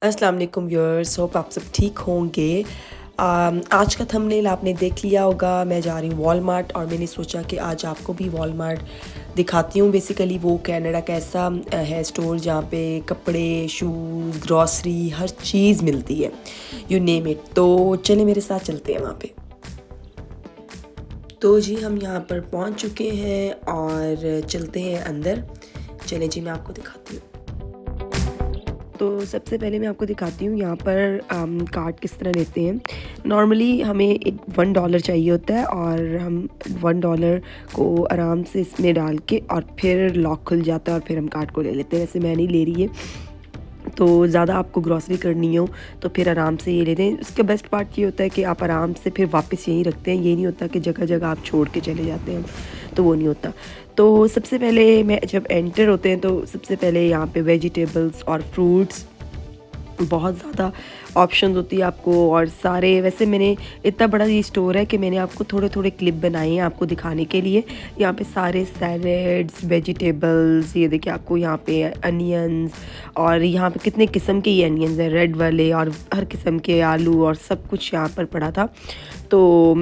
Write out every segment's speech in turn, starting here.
अस्सलाम वालेकुम viewers, hope आप सब ठीक होंगे। आज का थंबनेल आपने देख लिया होगा। मैं जा रही हूँ वॉलमार्ट और मैंने सोचा कि आज आपको भी वॉलमार्ट दिखाती हूँ। बेसिकली वो कनाडा का ऐसा है स्टोर जहाँ पे कपड़े, शूज़, ग्रॉसरी हर चीज़ मिलती है, यू नेम इट। तो चले मेरे साथ चलते हैं वहाँ पे। तो जी हम यहाँ पर पहुँच चुके हैं और चलते हैं अंदर। चलें जी, मैं आपको दिखाती हूँ। तो सबसे पहले मैं आपको दिखाती हूँ यहाँ पर कार्ड किस तरह लेते हैं। नॉर्मली हमें एक $1 चाहिए होता है और हम $1 को आराम से इसमें डाल के और फिर लॉक खुल जाता है और फिर हम कार्ड को ले लेते हैं। वैसे मैं नहीं ले रही है, तो ज़्यादा आपको ग्रॉसरी करनी हो तो फिर आराम से ये लेते हैं। उसका बेस्ट पार्ट ये होता है कि आप आराम से फिर वापस यहीं रखते हैं। ये नहीं होता कि जगह जगह आप छोड़ के चले जाते हैं, तो वो नहीं होता। तो सबसे पहले मैं जब एंटर होते हैं तो सबसे पहले यहाँ पे वेजिटेबल्स और फ्रूट्स बहुत ज़्यादा ऑप्शंस होती है आपको। और सारे वैसे मैंने इतना बड़ा ये स्टोर है कि मैंने आपको थोड़े थोड़े क्लिप बनाए हैं आपको दिखाने के लिए। यहाँ पे सारे सैलेड्स, वेजिटेबल्स, ये देखिए आपको यहाँ पे अनियंस, और यहाँ पे कितने किस्म के ये अनियंस हैं, रेड वाले और हर किस्म के आलू और सब कुछ यहाँ पर पड़ा था। तो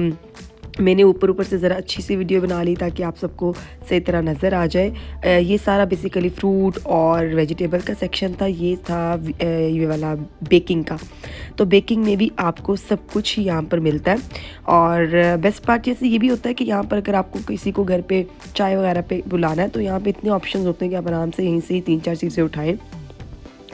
मैंने ऊपर से ज़रा अच्छी सी वीडियो बना ली ताकि आप सबको सही तरह नज़र आ जाए। ये सारा बेसिकली फ्रूट और वेजिटेबल का सेक्शन था। ये था ये वाला बेकिंग का। तो बेकिंग में भी आपको सब कुछ ही यहाँ पर मिलता है। और बेस्ट पार्ट जैसे ये भी होता है कि यहाँ पर अगर आपको किसी को घर पे चाय वगैरह पे बुलाना है तो यहाँ पे इतने ऑप्शंस होते हैं कि आप आराम से यहीं से ही 3-4 चीज़ें उठाएँ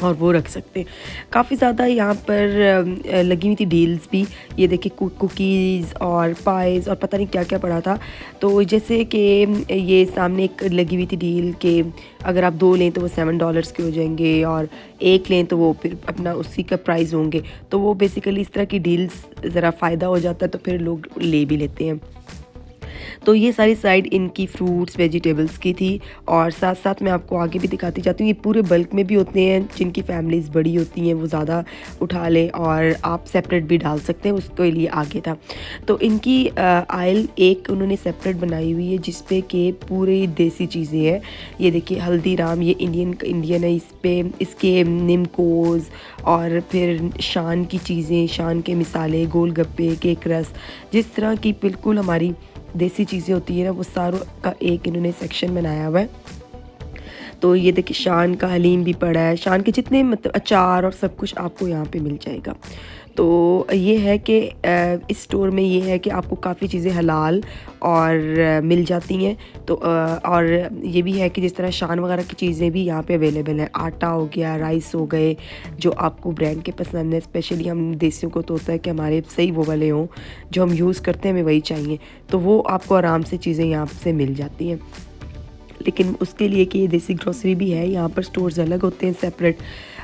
और वो रख सकते हैं। काफ़ी ज़्यादा यहाँ पर लगी हुई थी डील्स भी। ये देखिए कुकीज़ और पाइज़ और पता नहीं क्या क्या पड़ा था। तो जैसे कि ये सामने एक लगी हुई थी डील कि अगर आप 2 लें तो वो $7 के हो जाएंगे और 1 लें तो वो फिर अपना उसी का प्राइस होंगे। तो वो बेसिकली इस तरह की डील्स ज़रा फ़ायदा हो जाता है तो फिर लोग ले भी लेते हैं। तो ये सारी साइड इनकी फ्रूट्स वेजिटेबल्स की थी। और साथ साथ मैं आपको आगे भी दिखाती जाती हूँ। ये पूरे बल्क में भी होते हैं, जिनकी फैमिलीज़ बड़ी होती हैं वो ज़्यादा उठा लें और आप सेपरेट भी डाल सकते हैं, उसके लिए आगे था। तो इनकी आयल एक उन्होंने सेपरेट बनाई हुई है जिस पे कि पूरी देसी चीज़ें हैं। ये देखिए हल्दीराम, ये इंडियन है, इस पे इसके निमकोज़ और फिर शान की चीज़ें, शान के मिसाले, गोलगप्पे, केक रस, जिस तरह की बिल्कुल हमारी देसी चीज़ें होती है ना, वो सारों का एक इन्होंने सेक्शन बनाया हुआ है। तो ये देखिए शान का हलीम भी पड़ा है, शान के जितने मतलब अचार और सब कुछ आपको यहाँ पे मिल जाएगा। तो ये है कि इस स्टोर में ये है कि आपको काफ़ी चीज़ें हलाल और मिल जाती हैं। तो और ये भी है कि जिस तरह शान वगैरह की चीज़ें भी यहाँ पे अवेलेबल हैं। आटा हो गया, राइस हो गए, जो आपको ब्रांड के पसंद है। स्पेशली हम देसियों को तो होता है कि हमारे सही वो वाले हों जो हम यूज़ करते हैं, हमें वही चाहिए। तो वो आपको आराम से चीज़ें यहाँ से मिल जाती हैं। लेकिन उसके लिए कि ये देसी ग्रोसरी भी है, यहाँ पर स्टोर्स अलग होते हैं सेपरेट।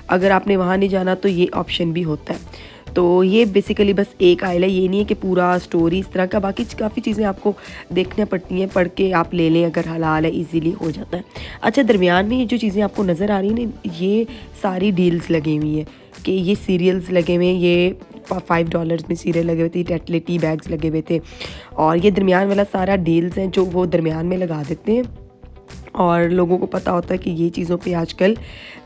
अगर आपने वहाँ नहीं जाना तो ये ऑप्शन भी होता है। तो ये बेसिकली बस एक आइल है, ये नहीं है कि पूरा स्टोर ही इस तरह का। बाकी काफ़ी चीज़ें आपको देखना पड़ती हैं, पढ़ के आप ले लें, अगर हलाल है इजीली हो जाता है। अच्छा, दरमियान में ये जो चीज़ें आपको नज़र आ रही हैं ना, ये सारी डील्स लगी हुई हैं कि ये सीरियल्स लगे हुए हैं। ये $5 में सीरियल लगे हुए थे, टेटले टी बैग्स लगे हुए थे। और ये दरमियान वाला सारा डील्स हैं जो वो दरमियान में लगा देते हैं और लोगों को पता होता है कि ये चीज़ों पे आजकल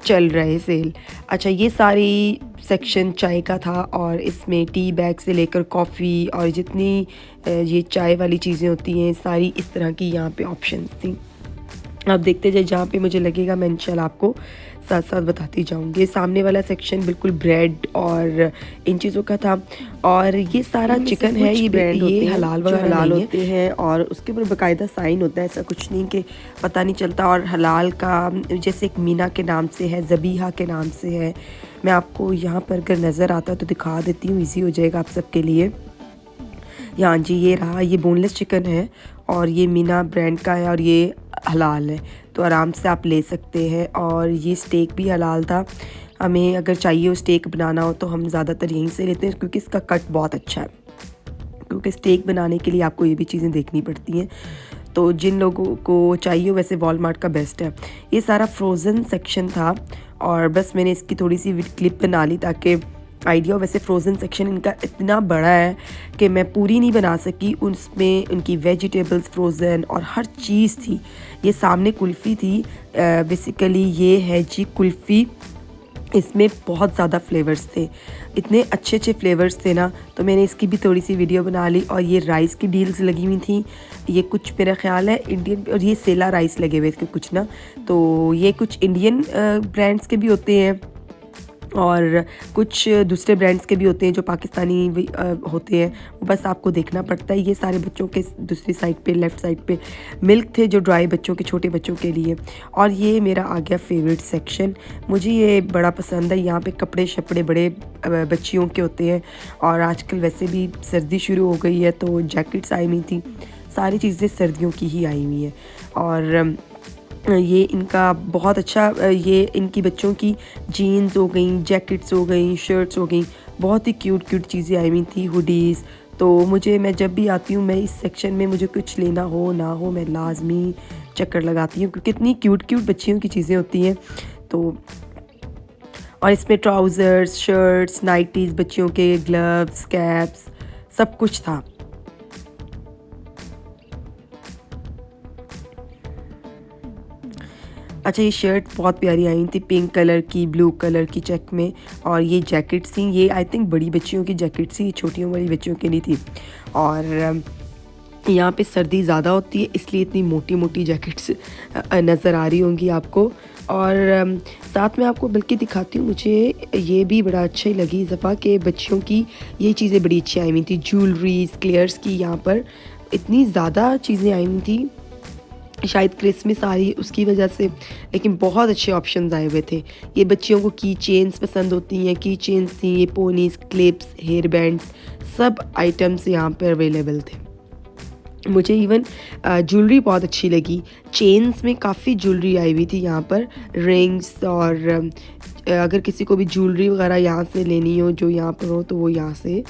चल रहा है सेल। अच्छा, ये सारी सेक्शन चाय का था और इसमें टी बैग से लेकर कॉफ़ी और जितनी ये चाय वाली चीज़ें होती हैं सारी इस तरह की यहाँ पे ऑप्शंस थी। आप देखते जाए, जहाँ पे मुझे लगेगा मैं इंशाल्लाह आपको साथ साथ बताती जाऊँगी। सामने वाला सेक्शन बिल्कुल ब्रेड और इन चीज़ों का था। और ये सारा चिकन है, ये हलाल वगैरह हलाल होते हैं और उसके ऊपर बाकायदा साइन होता है। ऐसा कुछ नहीं कि पता नहीं चलता। और हलाल का जैसे एक मीना के नाम से है, ज़बीहा के नाम से है। मैं आपको यहाँ पर अगर नज़र आता तो दिखा देती हूँ, ईजी हो जाएगा आप सबके लिए। यहाँ जी ये रहा, ये बोनलेस चिकन है और ये मीना ब्रांड का है और ये हलाल है, तो आराम से आप ले सकते हैं। और ये स्टेक भी हलाल था। हमें अगर चाहिए हो स्टेक बनाना हो तो हम ज़्यादातर यहीं से लेते हैं क्योंकि इसका कट बहुत अच्छा है। क्योंकि स्टेक बनाने के लिए आपको ये भी चीज़ें देखनी पड़ती हैं, तो जिन लोगों को चाहिए वैसे वॉलमार्ट का बेस्ट है। ये सारा फ्रोज़न सेक्शन था और बस मैंने इसकी थोड़ी सी क्लिप बना ली ताकि आइडिया। वैसे फ़्रोज़न सेक्शन इनका इतना बड़ा है कि मैं पूरी नहीं बना सकी। उसमें उनकी वेजिटेबल्स फ्रोज़न और हर चीज़ थी। ये सामने कुल्फ़ी थी, बेसिकली ये है जी कुल्फ़ी। इसमें बहुत ज़्यादा फ्लेवर्स थे, इतने अच्छे अच्छे फ्लेवर्स थे ना, तो मैंने इसकी भी थोड़ी सी वीडियो बना ली। और ये राइस की डील्स लगी हुई थी, ये कुछ मेरा ख्याल है इंडियन, और ये सेला राइस लगे हुए थे कुछ ना, तो ये कुछ इंडियन ब्रांड्स के भी होते हैं और कुछ दूसरे ब्रांड्स के भी होते हैं जो पाकिस्तानी होते हैं, वो बस आपको देखना पड़ता है। ये सारे बच्चों के दूसरी साइड पे, लेफ़्ट साइड पे मिल्क थे जो ड्राई बच्चों के, छोटे बच्चों के लिए। और ये मेरा आ गया फेवरेट सेक्शन, मुझे ये बड़ा पसंद है। यहाँ पे कपड़े शपड़े बड़े बच्चियों के होते हैं, और आजकल वैसे भी सर्दी शुरू हो गई है तो जैकेट्स आई हुई थी, सारी चीज़ें सर्दियों की ही आई हुई हैं। और ये इनका बहुत अच्छा, ये इनकी बच्चों की जीन्स हो गई, जैकेट्स हो गई, शर्ट्स हो गई, बहुत ही क्यूट क्यूट चीज़ें आई हुई थी, हुडीज़। तो मैं जब भी आती हूँ, मैं इस सेक्शन में मुझे कुछ लेना हो ना हो, मैं लाजमी चक्कर लगाती हूँ क्योंकि इतनी क्यूट क्यूट बच्चियों की चीज़ें होती हैं। तो और इसमें ट्राउज़र्स, शर्ट्स, नाइटीज़, बच्चियों के ग्लव्स, कैप्स, सब कुछ था। अच्छा, ये शर्ट बहुत प्यारी आई थी, पिंक कलर की, ब्लू कलर की चेक में। और ये जैकेट्स थी, ये आई थिंक बड़ी बच्चियों की जैकेट्स थी, ये छोटियों वाली बच्चियों की नहीं थी। और यहाँ पे सर्दी ज़्यादा होती है इसलिए इतनी मोटी मोटी जैकेट्स नज़र आ रही होंगी आपको। और साथ में आपको बल्कि दिखाती हूँ, मुझे ये भी बड़ा अच्छा ही लगी इस दफ़ा कि बच्चियों की ये चीज़ें बड़ी अच्छी आई हुई थी, ज्वेलरीज, क्लेयर्स की, यहाँ पर इतनी ज़्यादा चीज़ें आई हुई थी, शायद क्रिसमस आ रही है उसकी वजह से, लेकिन बहुत अच्छे ऑप्शंस आए हुए थे। ये बच्चियों को की चेन्स पसंद होती हैं, की चेन्स थी, ये पोनीस, क्लिप्स, हेयर बैंड्स, सब आइटम्स यहाँ पर अवेलेबल थे। मुझे इवन ज्वेलरी बहुत अच्छी लगी, चेन्स में काफ़ी ज्वेलरी आई हुई थी यहाँ पर, रिंग्स। और अगर किसी को भी ज्वेलरी वगैरह यहाँ से लेनी हो, जो यहाँ पर हो, तो वो यहाँ से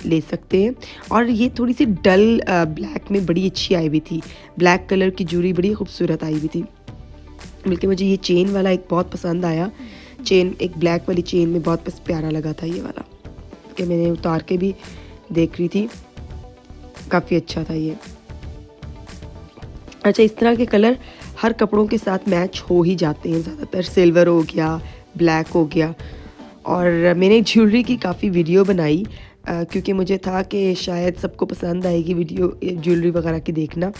ले सकते हैं। और ये थोड़ी सी डल ब्लैक में बड़ी अच्छी आई हुई थी, ब्लैक कलर की ज्वेलरी बड़ी खूबसूरत आई हुई थी। बल्कि मुझे ये चेन वाला एक बहुत पसंद आया, चेन एक ब्लैक वाली चेन में बहुत प्यारा लगा था ये वाला, कि मैंने उतार के भी देख रही थी, काफ़ी अच्छा था ये। अच्छा, इस तरह के कलर हर कपड़ों के साथ मैच हो ही जाते हैं ज़्यादातर, सिल्वर हो गया, ब्लैक हो गया। और मैंने ज्वेलरी की काफ़ी वीडियो बनाई क्योंकि मुझे था कि शायद सबको पसंद आएगी वीडियो ज्वेलरी वगैरह की देखना।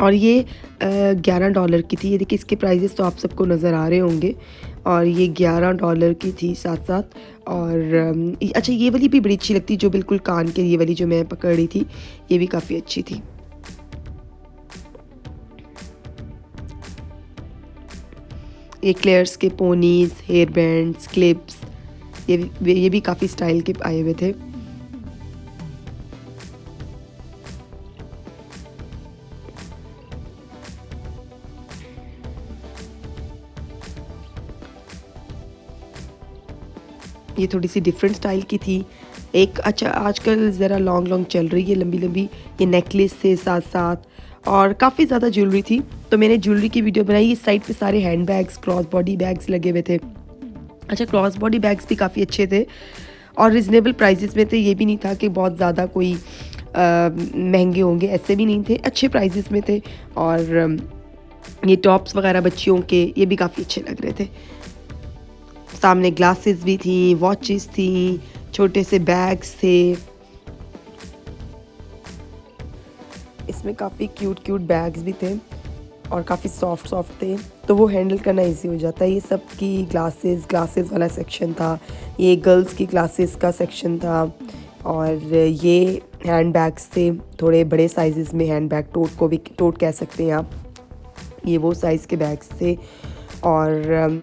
और ये $11 की थी, ये देखिए इसके प्राइजेस तो आप सबको नज़र आ रहे होंगे। और ये $11 की थी साथ साथ। और अच्छा, ये वाली भी बड़ी अच्छी लगती, जो बिल्कुल कान के, ये वाली जो मैं पकड़ रही थी, ये भी काफ़ी अच्छी थी। ये क्लेयर्स के पोनीज, हेयर बैंड्स, क्लिप्स, ये भी काफ़ी स्टाइल के आए हुए थे। ये थोड़ी सी डिफरेंट स्टाइल की थी। एक अच्छा, आजकल ज़रा लॉन्ग लॉन्ग चल रही है, लंबी लंबी, ये नेकलेस थे साथ साथ, और काफ़ी ज़्यादा ज्वेलरी थी। तो मैंने ज्वेलरी की वीडियो बनाई। इस साइड पे सारे hand bags, cross body bags लगे हुए थे। अच्छा, क्रॉस बॉडी बैग्स भी काफ़ी अच्छे थे और रिजनेबल प्राइसेस में थे। ये भी नहीं था कि बहुत ज़्यादा कोई महंगे होंगे, ऐसे भी नहीं थे, अच्छे प्राइसेस में थे। और ये टॉप्स वगैरह बच्चियों के, ये भी काफ़ी अच्छे लग रहे थे। सामने ग्लासेस भी थी, वॉचेस थी, छोटे से बैग्स थे। इसमें काफ़ी क्यूट क्यूट बैग्स भी थे और काफ़ी सॉफ्ट सॉफ्ट थे, तो वो हैंडल करना इजी हो जाता है। ये सब की ग्लासेस वाला सेक्शन था, ये गर्ल्स की ग्लासेस का सेक्शन था। और ये हैंड बैग्स थे, थोड़े बड़े साइज़ में हैंड बैग, टोट कह सकते हैं आप, ये वो साइज़ के बैग्स थे। और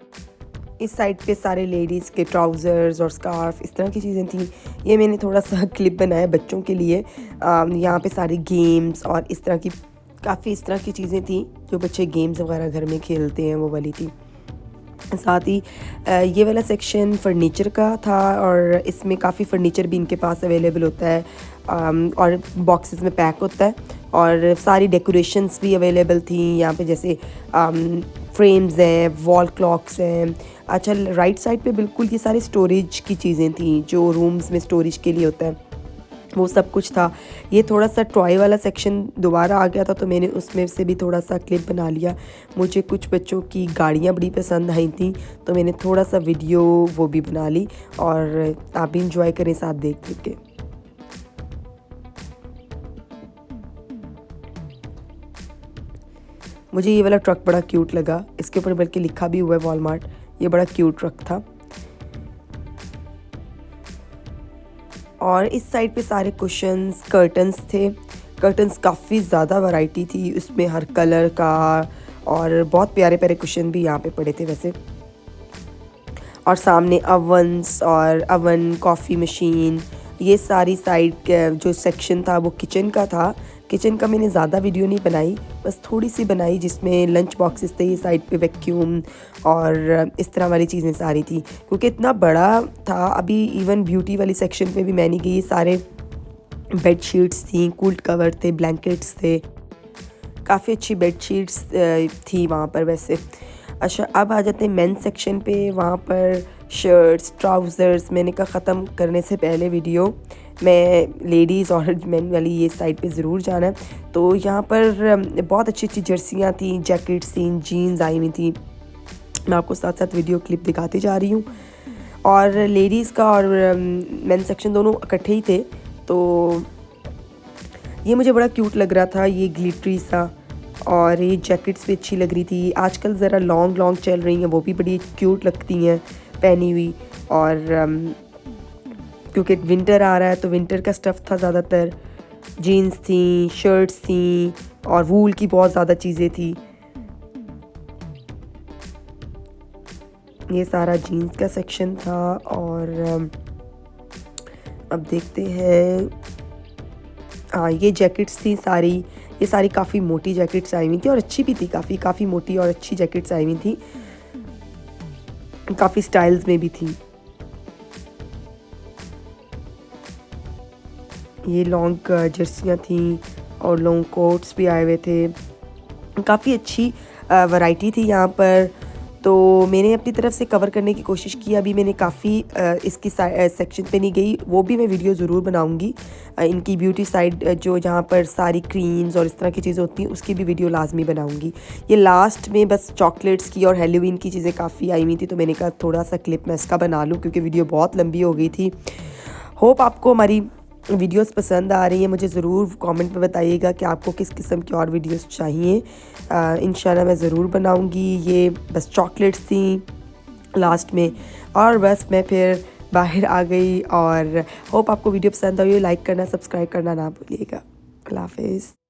इस साइड पे सारे लेडीज़ के ट्राउज़र्स और स्कार्फ, इस तरह की चीज़ें थी। ये मैंने थोड़ा सा क्लिप बनाया बच्चों के लिए। यहाँ पे सारे गेम्स और इस तरह की चीज़ें थी जो बच्चे गेम्स वगैरह घर में खेलते हैं, वो वाली थी। साथ ही ये वाला सेक्शन फर्नीचर का था और इसमें काफ़ी फ़र्नीचर भी इनके पास अवेलेबल होता है और बॉक्सेस में पैक होता है। और सारी डेकोरेशंस भी अवेलेबल थी यहाँ पे, जैसे फ्रेम्स हैं, वॉल क्लॉक्स हैं। अच्छा, राइट साइड पे बिल्कुल ये सारी स्टोरेज की चीज़ें थी, जो रूम्स में स्टोरेज के लिए होता है। वो सब कुछ था। ये थोड़ा सा टॉय वाला सेक्शन दोबारा आ गया था, तो मैंने उसमें से भी थोड़ा सा क्लिप बना लिया। मुझे कुछ बच्चों की गाड़ियाँ बड़ी पसंद आई थी, तो मैंने थोड़ा सा वीडियो वो भी बना ली, और आप भी इंजॉय करें साथ देख देख के। मुझे ये वाला ट्रक बड़ा क्यूट लगा, इसके ऊपर बल्कि लिखा भी हुआ है वॉलमार्ट। ये बड़ा क्यूट ट्रक था। और इस साइड पे सारे कुशन्स, कर्टन्स थे। कर्टन्स काफ़ी ज़्यादा वैरायटी थी उसमें, हर कलर का, और बहुत प्यारे प्यारे कुशन भी यहाँ पे पड़े थे वैसे। और सामने अवन्स और अवन, कॉफ़ी मशीन, ये सारी साइड जो सेक्शन था वो किचन का था। किचन का मैंने ज़्यादा वीडियो नहीं बनाई, बस थोड़ी सी बनाई, जिसमें लंच बॉक्सेस थे, ये साइड पे वैक्यूम और इस तरह वाली चीज़ें सारी थी, क्योंकि इतना बड़ा था। अभी इवन ब्यूटी वाली सेक्शन पे भी मैं नहीं गई। सारे बेड शीट्स थी, कूल्ड कवर थे, ब्लैंकेट्स थे, काफ़ी अच्छी बेड शीट्स थी वहाँ पर वैसे। अच्छा, अब आ जाते हैं मेन सेक्शन पे। वहाँ पर शर्ट्स, ट्राउज़र्स, मैंने कहा ख़त्म करने से पहले वीडियो मैं लेडीज़ और मेन वाली ये साइड पे ज़रूर जाना है। तो यहाँ पर बहुत अच्छी अच्छी जर्सियाँ थी, जैकेट्स थी, जीन्स आई हुई थी। मैं आपको साथ साथ वीडियो क्लिप दिखाती जा रही हूँ। और लेडीज़ का और मेन सेक्शन दोनों इकट्ठे ही थे, तो ये मुझे बड़ा क्यूट लग रहा था, ये ग्लिटरी सा। और ये जैकेट्स भी अच्छी लग रही थी। आजकल ज़रा लॉन्ग लॉन्ग चल रही हैं, वो भी बड़ी क्यूट लगती हैं पहनी हुई। और क्योंकि विंटर आ रहा है तो विंटर का स्टफ़ था ज़्यादातर। जीन्स थी, शर्ट्स थी, और वूल की बहुत ज़्यादा चीज़ें थी। ये सारा जीन्स का सेक्शन था। और अब देखते हैं, हाँ ये जैकेट्स थी सारी। ये सारी काफ़ी मोटी जैकेट्स आई हुई थी, और अच्छी भी थी, काफ़ी मोटी और अच्छी जैकेट्स आई हुई थी, काफ़ी स्टाइल्स में भी थी। ये लॉन्ग जर्सियाँ थी और लॉन्ग कोट्स भी आए हुए थे। काफ़ी अच्छी वैरायटी थी यहाँ पर। तो मैंने अपनी तरफ से कवर करने की कोशिश की। अभी मैंने काफ़ी इसकी सेक्शन पे नहीं गई, वो भी मैं वीडियो ज़रूर बनाऊंगी। इनकी ब्यूटी साइड जो जहाँ पर सारी क्रीम्स और इस तरह की चीज़ें होती हैं, उसकी भी वीडियो लाजमी बनाऊंगी। ये लास्ट में बस चॉकलेट्स की और हैलोवीन की चीज़ें काफ़ी आई हुई थी, तो मैंने कहा थोड़ा सा क्लिप मैं इसका बना लूँ, क्योंकि वीडियो बहुत लंबी हो गई थी। होप आपको हमारी वीडियोस पसंद आ रही हैं। मुझे ज़रूर कमेंट में बताइएगा कि आपको किस किस्म की और वीडियोस चाहिए। इंशाल्लाह मैं ज़रूर बनाऊंगी। ये बस चॉकलेट्स थी लास्ट में, और बस मैं फिर बाहर आ गई। और होप आपको वीडियो पसंद आई हो। लाइक करना, सब्सक्राइब करना ना भूलिएगा। अल्लाह हाफिज़।